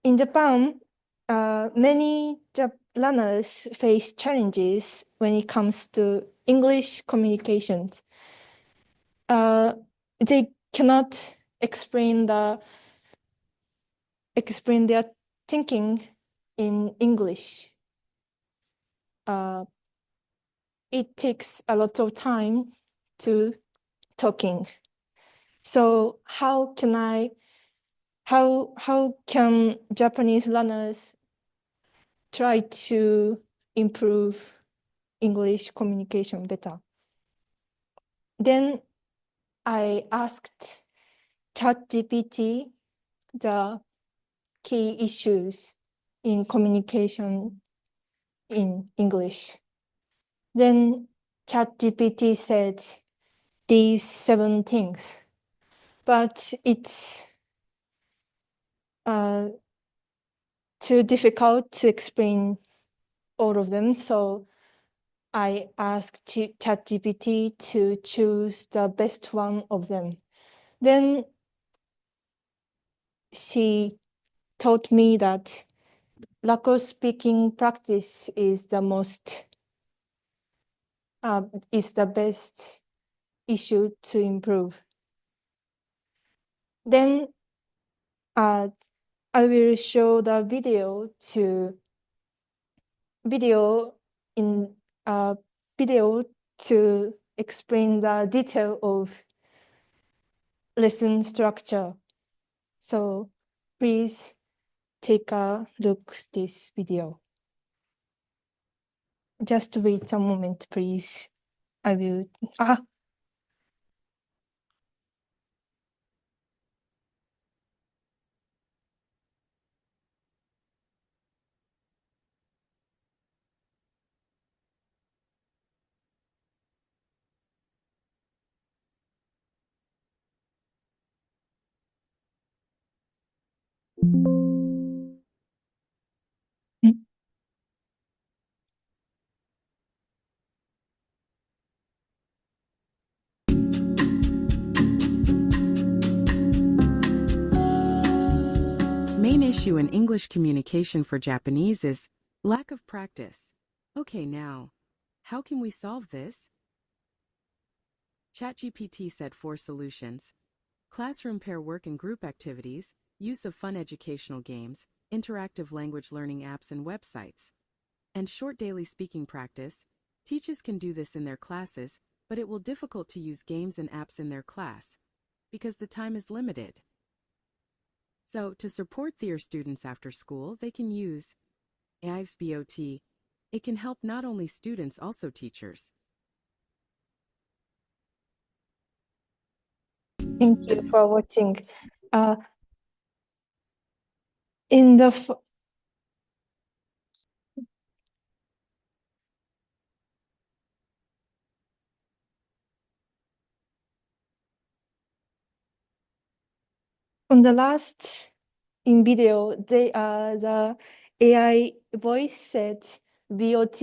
In Japan, many learners face challenges when it comes to English communications. They cannot explain their thinking in English. It takes a lot of time to talking. So how can Japanese learners try to improve English communication better? Then I asked ChatGPT the key issues in communication in English. Then ChatGPT said these 7 things, but it's too difficult to explain all of them. So I asked ChatGPT to choose the best one of them. Then she taught me that lack of speaking practice is the best issue to improve. Then I will show the video to explain the detail of lesson structure. So please take a look this video. Just wait a moment, please. I will. Main issue in English communication for Japanese is lack of practice. Okay, now, how can we solve this? ChatGPT said 4 solutions: classroom pair work and group activities, use of fun educational games, interactive language learning apps and websites, and short daily speaking practice. Teachers can do this in their classes, but it will be difficult to use games and apps in their class because the time is limited. So, to support their students after school, they can use AIVBOT. It can help not only students, also teachers. Thank you for watching. On the last in video, the AI voice said BOT,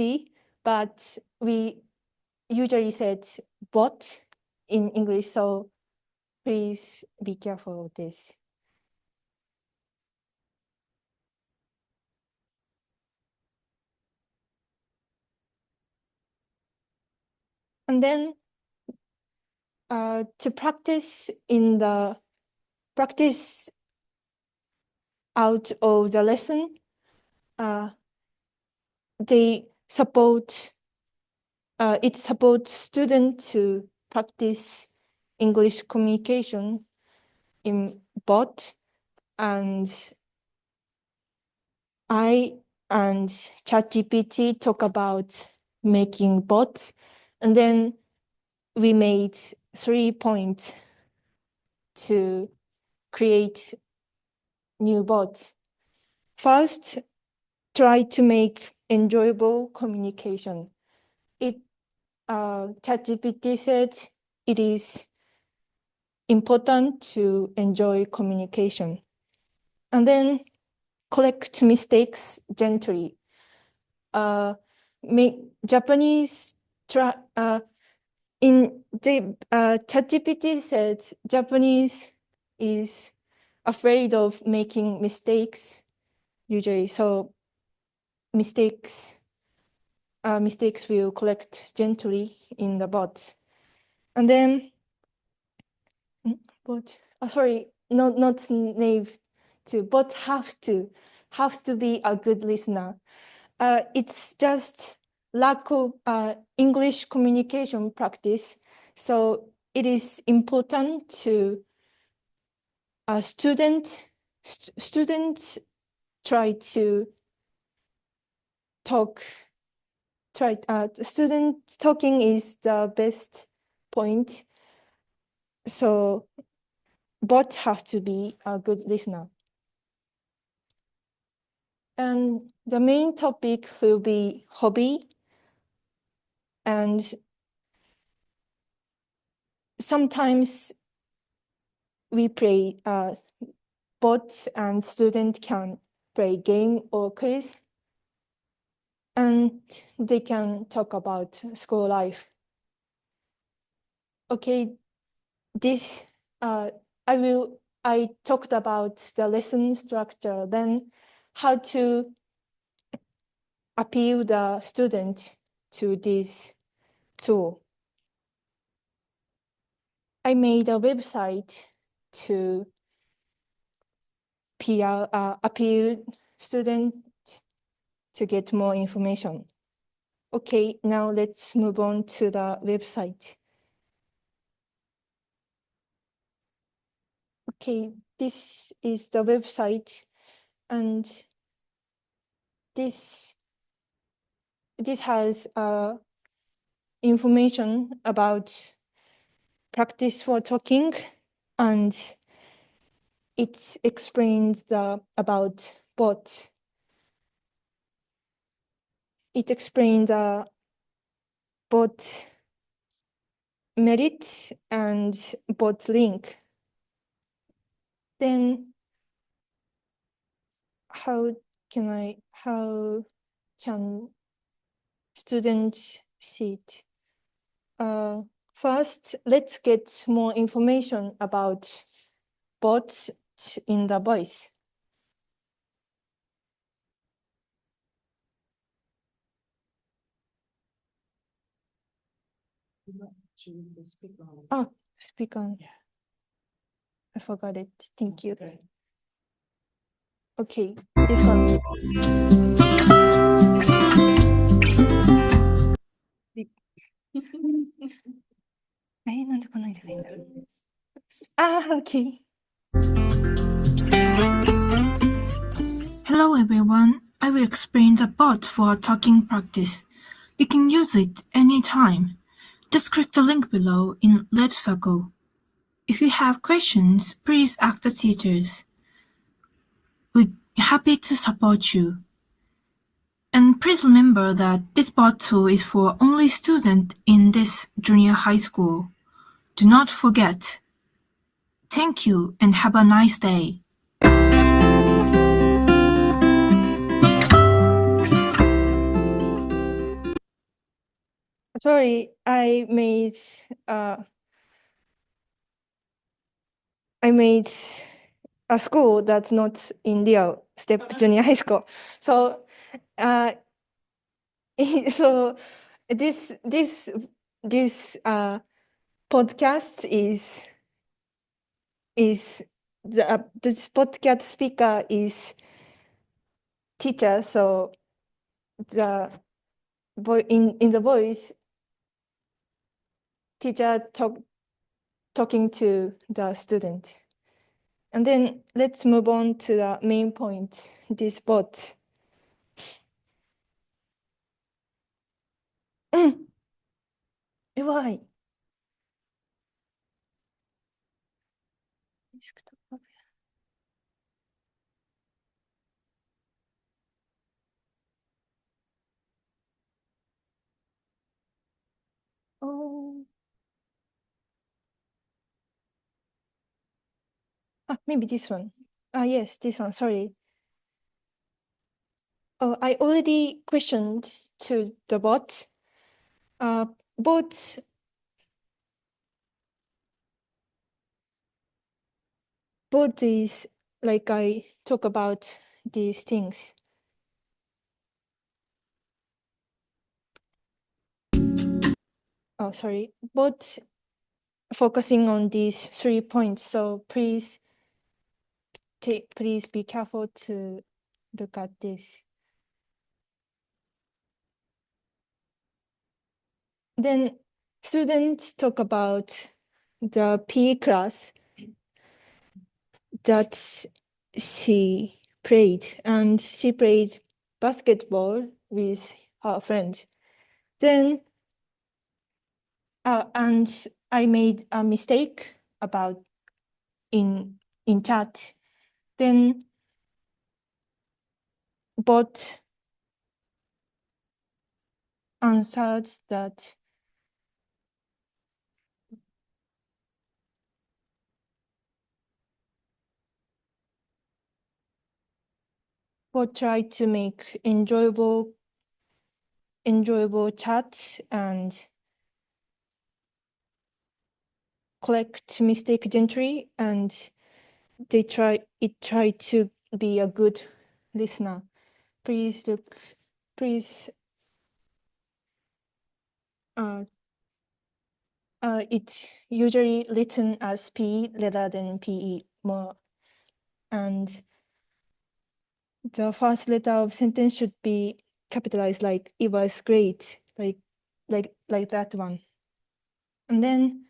but we usually said bot in English, so please be careful of this. And then to practice out of the lesson, it supports students to practice English communication in bot, and I and ChatGPT talk about making bots, and then we made 3 points to create new bots. First, try to make enjoyable communication. ChatGPT said it is important to enjoy communication. And then correct mistakes gently. ChatGPT said Japanese is afraid of making mistakes usually. So mistakes will correct gently in the bot. And then bot, sorry, not naive to bot have to be a good listener. It's just lack of English communication practice. So it is important to students try to talk. Student talking is the best point. So both have to be a good listener. And the main topic will be hobby. And sometimes we play bot and student can play game or quiz. And they can talk about school life. Okay, this I talked about the lesson structure, then how to appeal the student to this tool. I made a website to appeal student to get more information. Okay, now let's move on to the website. Okay, this is the website, and this has information about practice for talking, and it explains about bot. It explains the bot merit and bot link. Then how can students see it? First, let's get more information about bot in the voice. Oh, speak on. Yeah. I forgot it. Thank you. Good. Okay, this one.なんで来ないでかいんだろう。Okay. Hello everyone, I will explain the bot for talking practice. You can use it anytime. Just click the link below in red circle. If you have questions, please ask the teachers. We're happy to support you. And please remember that this bot tool is for only students in this junior high school. Do not forget. Thank you and have a nice day. Sorry, I made a school that's not in real step junior high school. So so this podcast is this podcast speaker is teacher, so the in the voice teacher talking to the student. And then let's move on to the main point, this bot. Why? Oh. Maybe this one. Yes, this one, sorry. Oh, I already questioned to the bot. Bot is like I talk about these things. Oh, sorry, but focusing on these 3 points. So please be careful to look at this. Then students talk about the PE class that she played, and she played basketball with her friend. Then, and I made a mistake about in chat. Then, bot answered that bot tried to make enjoyable chat and collect mistake gently, and it tried to be a good listener. Please it's usually written as P rather than PE more, and the first letter of sentence should be capitalized, like it was great, like that one. And then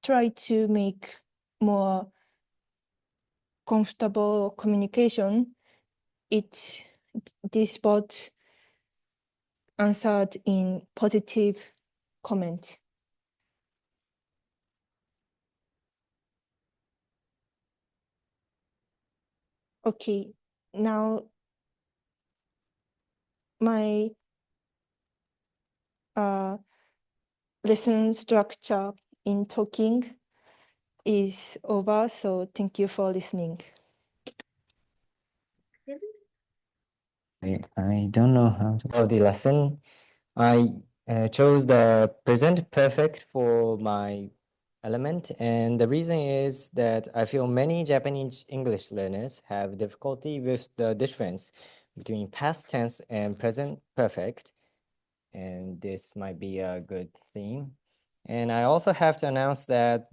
try to make more comfortable communication. This bot answered in positive comment. Okay, now my lesson structure in talking is over, so thank you for listening. I don't know how to follow the lesson. I chose the present perfect for my element, and the reason is that I feel many Japanese English learners have difficulty with the difference between past tense and present perfect, and this might be a good theme. And I also have to announce that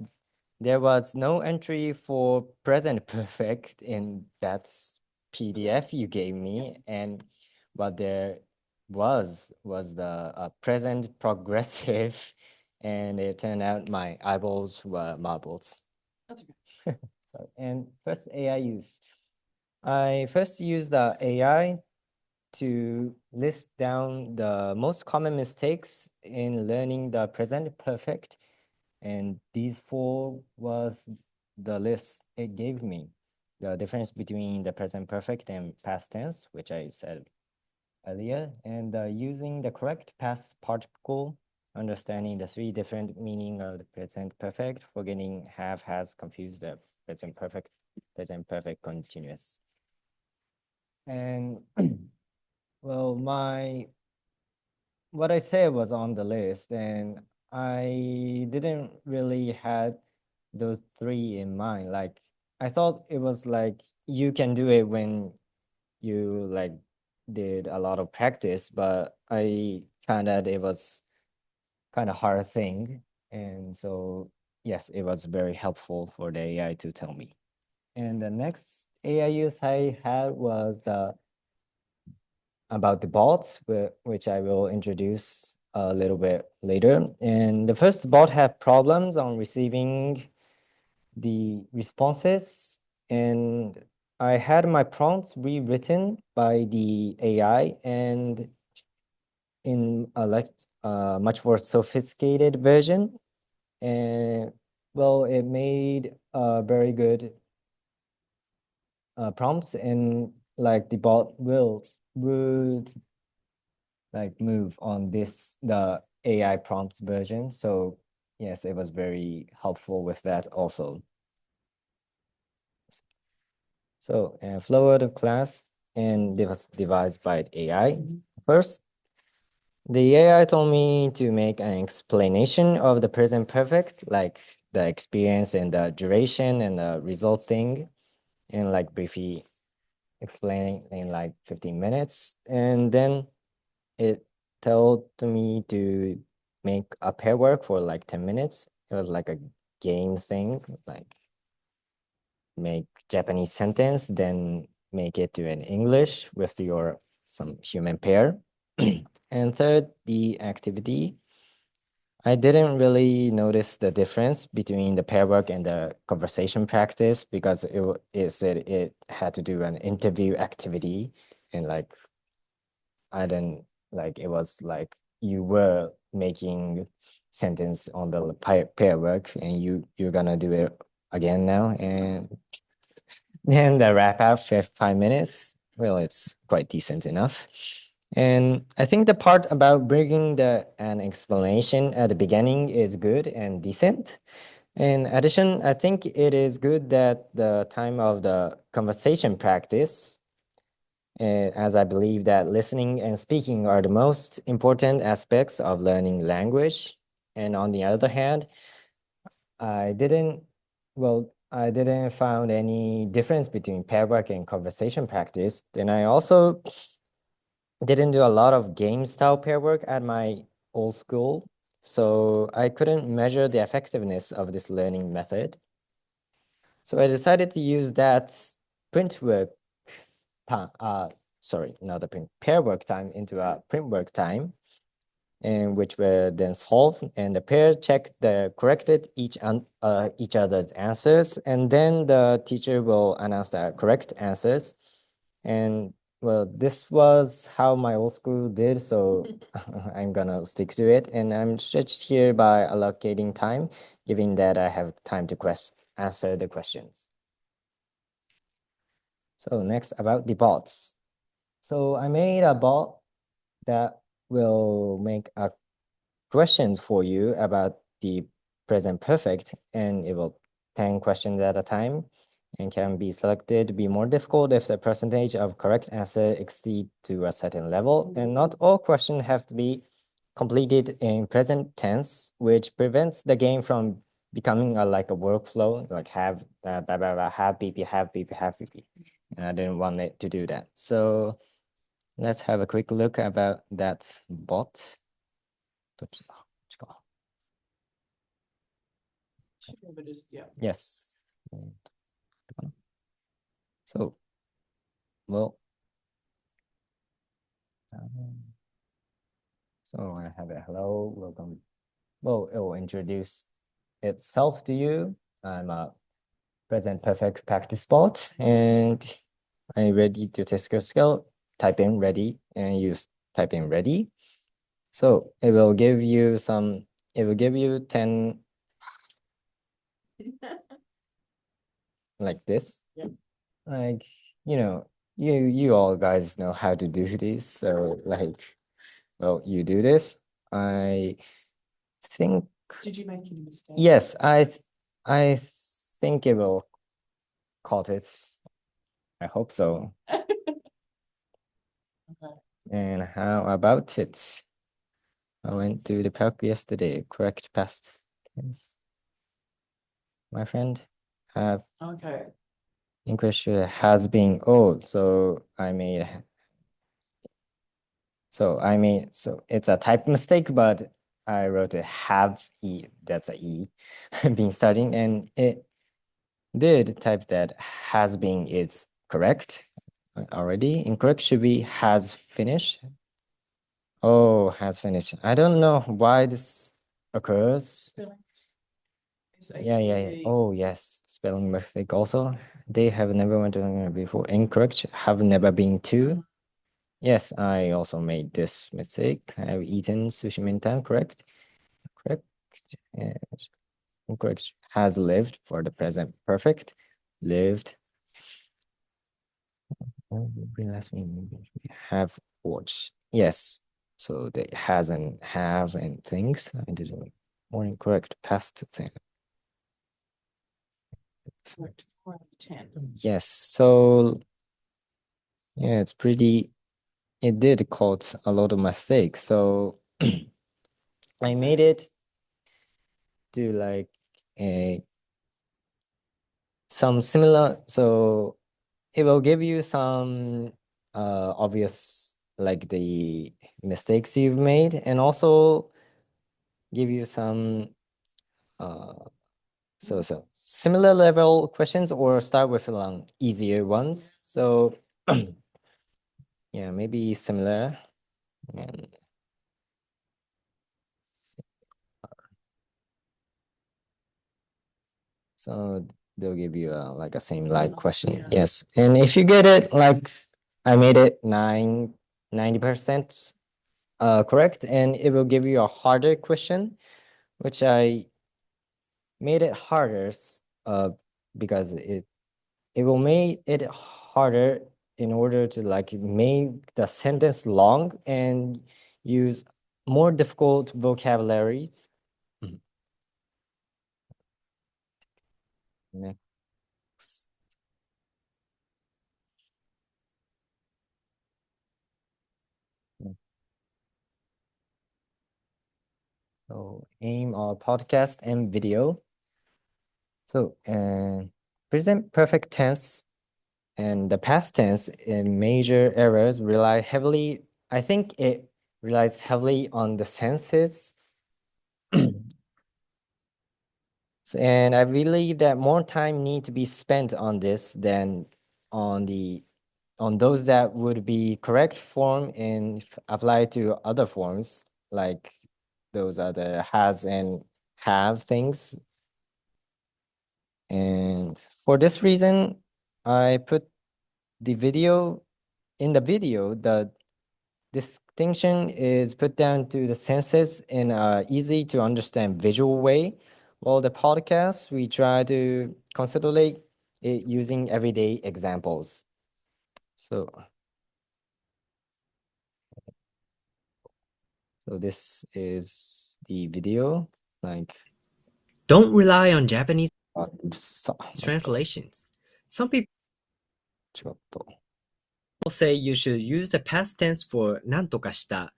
there was no entry for present perfect in that PDF you gave me, and what there was the present progressive, and it turned out my eyeballs were marbles. That's okay. And first AI use. I first used the AI to list down the most common mistakes in learning the present perfect, and these 4 was the list it gave me. The difference between the present perfect and past tense, which I said earlier, and using the correct past participle, understanding the 3 different meaning of the present perfect, forgetting have, has, confused the present perfect continuous. And well, what I said was on the list, and I didn't really had those 3 in mind. Like, I thought it was like you can do it when you like did a lot of practice, but I found out it was kind of hard thing. And so, yes, it was very helpful for the AI to tell me. And the next AI use I had was about the bots, which I will introduce a little bit later. And the first bot had problems on receiving the responses, and I had my prompts rewritten by the AI and in a much more sophisticated version. And well, it made very good prompts, and like the bot would like move on the AI prompts version. So yes, it was very helpful with that also. So flow out of class, and this was devised by AI. First, the AI told me to make an explanation of the present perfect, like the experience and the duration and the result thing, and like briefly explaining in like 15 minutes. And then it told me to make a pair work for like 10 minutes. It was like a game thing, like make Japanese sentence, then make it to an English with your some human pair. And third, the activity. I didn't really notice the difference between the pair work and the conversation practice because it said it had to do an interview activity, and like I didn't like it was like you were making sentence on the pair work and you're gonna do it again now, and then the wrap up for 5 minutes. Well, it's quite decent enough. And I think the part about bringing an explanation at the beginning is good and decent. In addition, I think it is good that the time of the conversation practice, as I believe that listening and speaking are the most important aspects of learning language. And on the other hand, I didn't, I didn't found any difference between pair work and conversation practice. Then I also didn't do a lot of game style pair work at my old school. So I couldn't measure the effectiveness of this learning method. So I decided to use that print work time, sorry, not a print, pair work time into a print work time, and which were then solved, and the pair checked the corrected each other's answers, and then the teacher will announce the correct answers. And well, this was how my old school did, so I'm gonna stick to it. And I'm stretched here by allocating time, given that I have time to answer the questions. So next about the bots. So I made a bot that will make a questions for you about the present perfect, and it will 10 questions at a time and can be selected to be more difficult if the percentage of correct answer exceed to a certain level. And not all questions have to be completed in present tense, which prevents the game from becoming like a workflow, like have blah, blah, blah, have BP, have BP, have BP. And I didn't want it to do that. So let's have a quick look about that bot. どっちだ？こっちか。 Yes. So, well, so I have a hello, welcome. Well, it will introduce itself to you. I'm a present perfect practice bot, and I'm ready to test your skill. Type in ready and use type in ready. So it will give you 10 like this. Yeah. Like, you all guys know how to do this. So like, well, you do this. I think. Did you make any mistakes? Yes, I think it will caught it. I hope so. Okay. And how about it? I went to the park yesterday. Correct past tense. My friend have Okay. English has been old, so it's a type mistake, but I wrote a have e. That's a e being starting, and it did type that has been is correct already. Incorrect should be has finished. Oh, has finished. I don't know why this occurs. Yeah. Oh, yes. Spelling mistake also. They have never went to before. Incorrect. Have never been to. Yes, I also made this mistake. I have eaten sushi many times. Correct. Correct. Yes. Incorrect. Has lived for the present perfect. Lived. Last mean have watched. Yes. So they has and have and things. I did a more incorrect past thing. Correct. 4 out of 10. Yes. So yeah, it's pretty it did cause a lot of mistakes. So I made it to like a some similar. So it will give you some obvious like the mistakes you've made, and also give you some so similar level questions, or start with easier ones. So yeah, maybe similar. And so they'll give you like a same like question. Yeah. Yes. And if you get it, like I made it 90% correct, and it will give you a harder question, which I made it harder because it will make it harder in order to like make the sentence long and use more difficult vocabularies. Next. So aim our podcast and video. So present perfect tense and the past tense in major errors rely heavily, I think it relies heavily on the senses. And I believe that more time need to be spent on this than on those that would be correct form and apply to other forms, like those are the has and have things. And for this reason, I put the video the distinction is put down to the senses in a easy to understand visual way, while the podcast we try to consolidate it using everyday examples. So this is the video, like Don't rely on Japanese さ translations. Some people ちょっと say you should use the past tense for なんとかした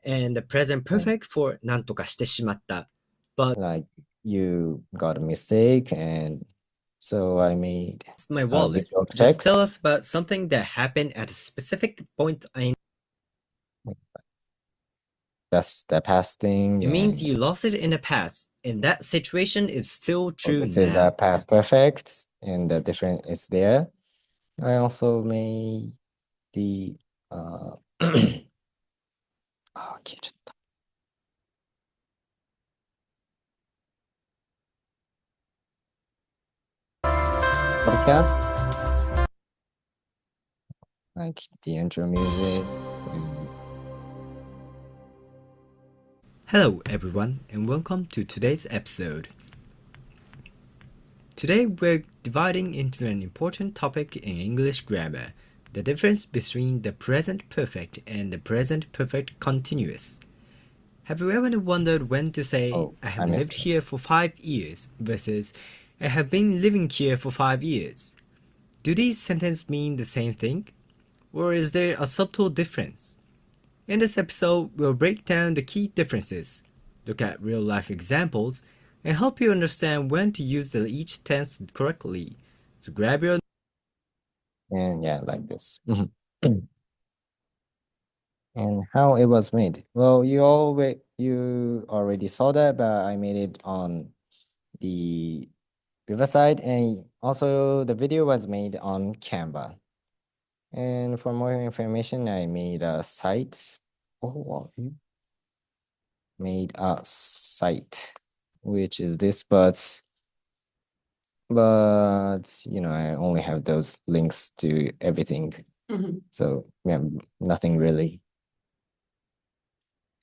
and the present perfect for なんとかしてしまった. But like you got a mistake, and so I made it's my wallet. visual Just tell text. us about something that happened at a specific point in. That's the past thing. It means and you lost it in the past, and that situation is still so true this is now. the past perfect, and the difference is there. I also made the oh, 消えちゃった podcast, like the intro music. Hello, everyone, and welcome to today's episode. Today, we're dividing into an important topic in English grammar, the difference between the present perfect and the present perfect continuous. Have you ever wondered when to say, Oh, I I have missed lived this. here for 5 years versus, I have been living here for 5 years? Do these sentences mean the same thing? Or is there a subtle difference? In this episode, we'll break down the key differences, look at real-life examples, and help you understand when to use each tense correctly. So grab your And yeah, like this. And how it was made. Well, you already saw that, but I made it on the Riverside, and also the video was made on Canva. And for more information, I made a site. Made a site, which is this, but you know, I only have those links to everything. So yeah, nothing really.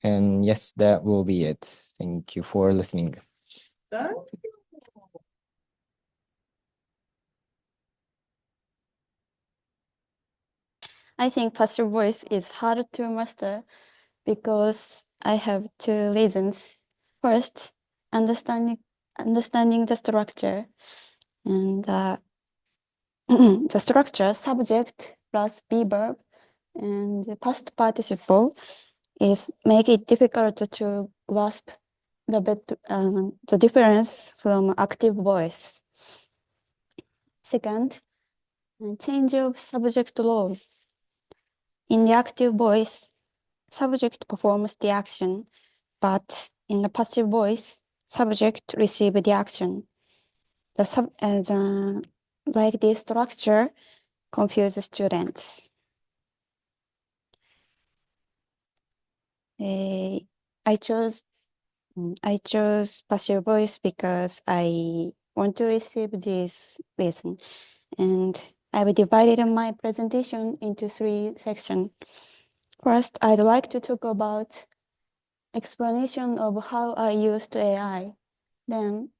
And yes, that will be it. Thank you for listening. I think passive voice is hard to master because I have two reasons. First, understanding the structure, and the structure subject plus be verb And the past participle is make it difficult to grasp the difference from active voice. Second, change of subject role. In the active voice, subject performs the action, but in the passive voice, subject receive the action. Like this structure confuses students. I chose passive voice because I want to receive this lesson, and I've divided my presentation into 3 sections. First, I'd like to talk about explanation of how I used AI. Then,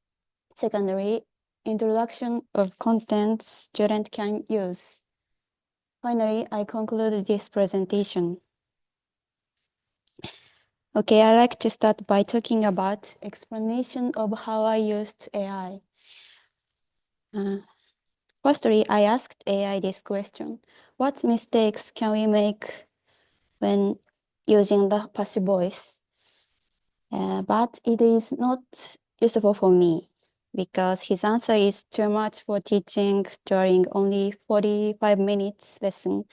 secondary, introduction of content student can use. Finally, I conclude this presentation. Okay, I like to start by talking about explanation of how I used AI. Firstly, I asked AI this question: what mistakes can we make when using the passive voice? But it is not useful for me because his answer is too much for teaching during only 45 minutes lesson.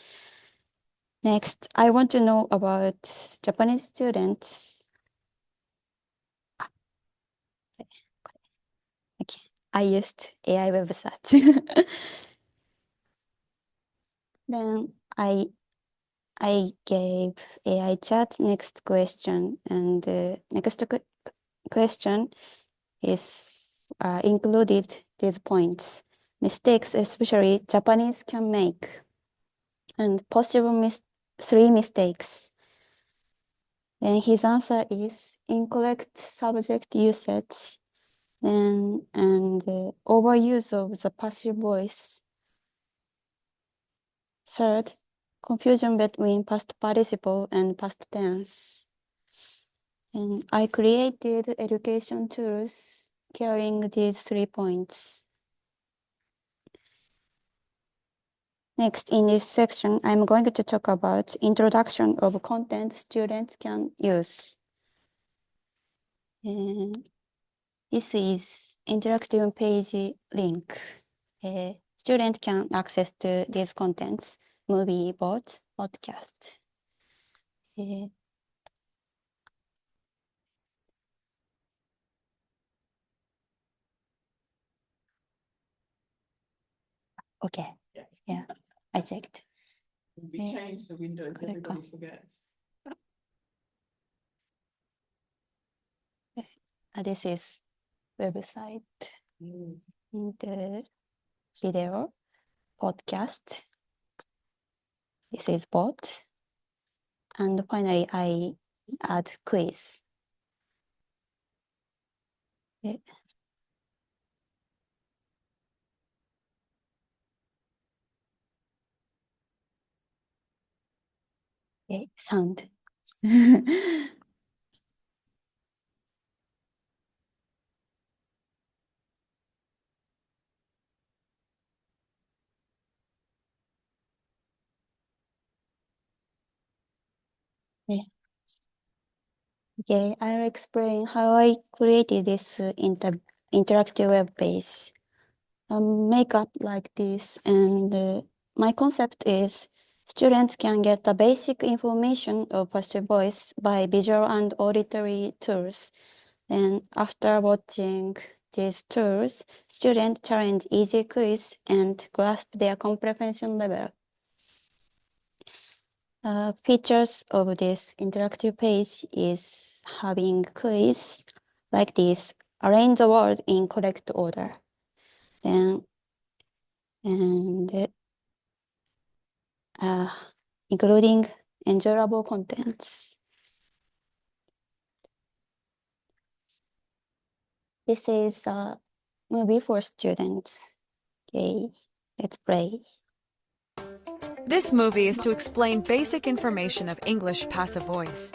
Next, I want to know about Japanese students. Okay, I used AI web search. Then I gave AI chat next question, and the next question is included these points. Mistakes, especially Japanese can make, and possible 3 mistakes. Then his answer is incorrect subject usage and overuse of the passive voice. Third, confusion between past participle and past tense. And I created education tools carrying these 3 points. Next, in this section, I'm going to talk about introduction of content students can use. This is interactive page link. Student can access to these contents, movie, bot, podcast. Okay, yeah, I checked. We change the windows, Correct. everybody forgets. This is website, Mm. the video, podcast. This is bot. And finally, I add quiz. Okay. Okay, sound. Okay, I'll explain how I created this interactive web page. Makeup like this, and my concept is students can get the basic information of passive voice by visual and auditory tools. And after watching these tools, students challenge easy quiz and grasp their comprehension level. Features of this interactive page is having quiz like this, arrange the word in correct order. Then, and including enjoyable contents. This is a movie for students. Okay, let's play. This movie is to explain basic information of English passive voice.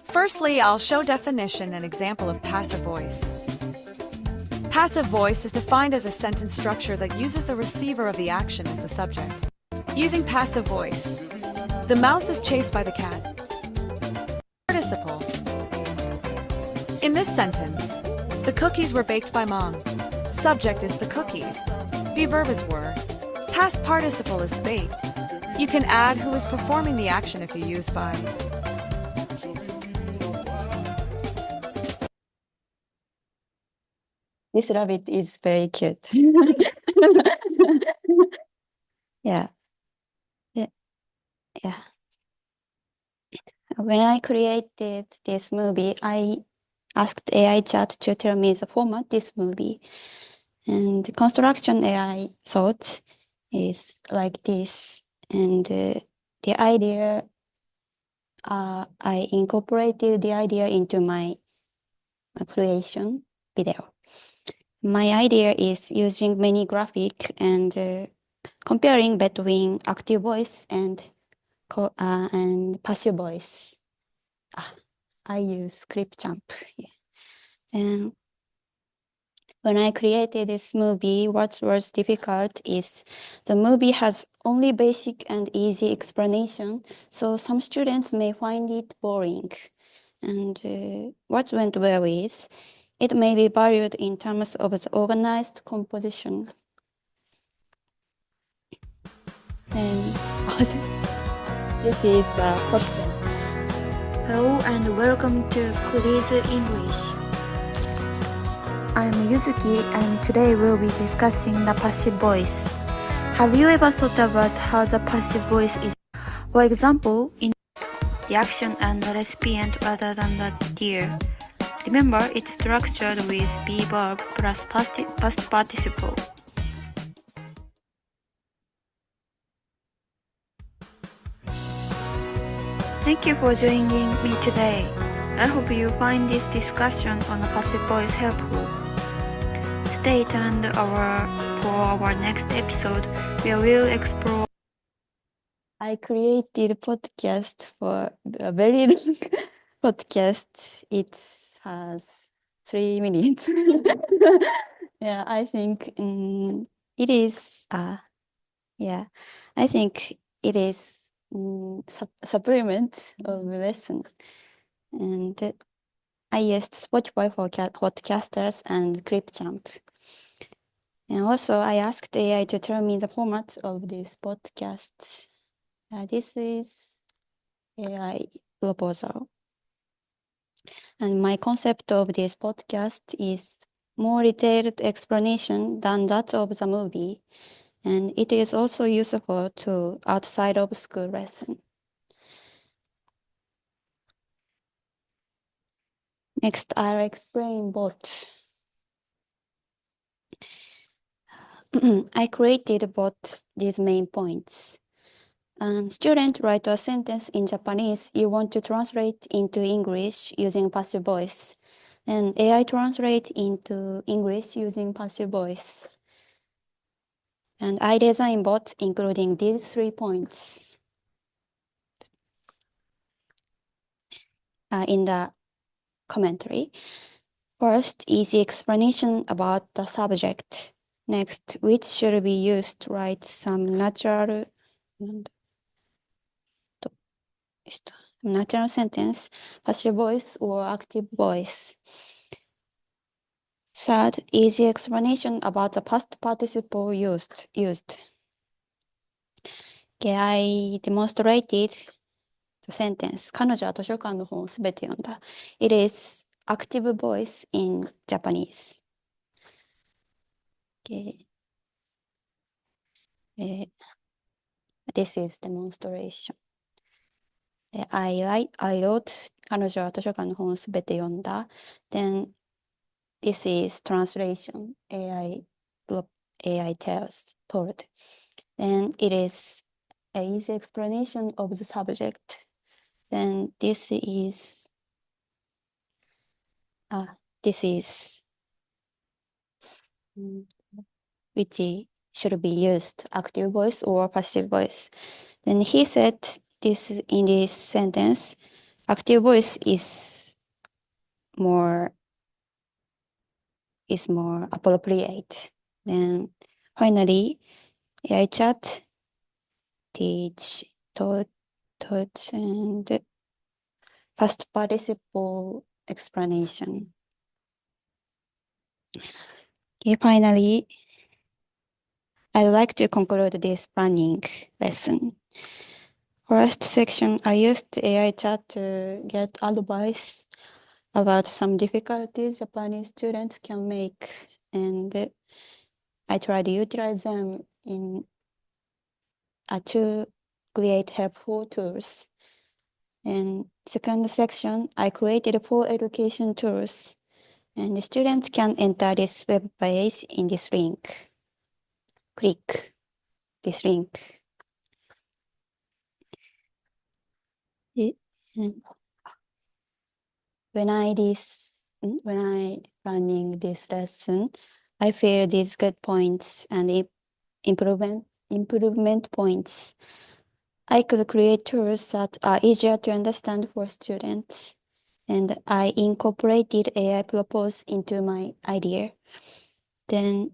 Firstly, I'll show definition and example of passive voice. Passive voice is defined as a sentence structure that uses the receiver of the action as the subject. Using passive voice, The mouse is chased by the cat. Participle. In this sentence, the cookies were baked by Mom. Subject is the cookies. Be verb is were. Past participle is baked. You can add who is performing the action if you use by. This rabbit is very cute. Yeah. Yeah. Yeah. When I created this movie, I asked AI chat to tell me the format this movie. And the construction AI thought is like this. And the idea, I incorporated the idea into my creation video. My idea is using many graphic and comparing between active voice and passive voice. I use Clipchamp. Yeah. And when I created this movie, what was difficult is the movie has only basic and easy explanation, so some students may find it boring. And what went well is, it may be valued in terms of the organized composition. And this is the podcast. Hello and welcome to Quiz English. I'm Yuzuki and today we'll be discussing the passive voice. Have you ever thought about how the passive voice is? For example, in the action and the recipient rather than the deer. Remember, it's structured with be verb plus past participle. Thank you for joining me today. I hope you find this discussion on the passive voice helpful. Stay tuned for our next episode where we'll explore. I created a podcast for a very long podcast. It has 3 minutes. Yeah, I think it is. Yeah, I think it is supplement of lesson, and I used Spotify for podcasters and Clipchamp. And also, I asked AI to tell me the format of this podcast. This is AI proposal. And my concept of this podcast is more detailed explanation than that of the movie. And it is also useful to outside of school lesson. Next, I'll explain both. I created both these main points. Student write a sentence in Japanese you want to translate into English using passive voice. And AI translate into English using passive voice. And I design both including these 3 points. In the commentary. First, easy explanation about the subject. Next, which should be used to write some natural sentence, passive voice or active voice. Third, easy explanation about the past participle used. Okay, I demonstrated the sentence. 彼女は図書館の本をすべて読んだ. It is active voice in Japanese. Okay. This is demonstration. I wrote 彼女は図書館の本をすべて読んだ. Then this is translation. AI told. Then it is an easy explanation of the subject. Then this is which should be used, active voice or passive voice. Then he said this in this sentence, active voice is more appropriate. Then finally, AI chat told method and past participle explanation. Okay, finally, I'd like to conclude this planning lesson. First section, I used AI chat to get advice about some difficulties Japanese students can make, and I try to utilize them to create helpful tools. And second section, I created 4 education tools, and the students can enter this web page in this link. Click this link. And when I running this lesson, I feel these good points and improvement points. I could create tools that are easier to understand for students, and I incorporated AI purpose into my idea. Then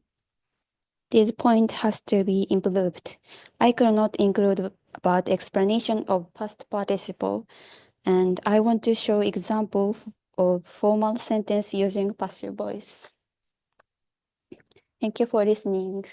this point has to be improved. I could not include about explanation of past participle, and I want to show example of formal sentence using passive voice. Thank you for listening.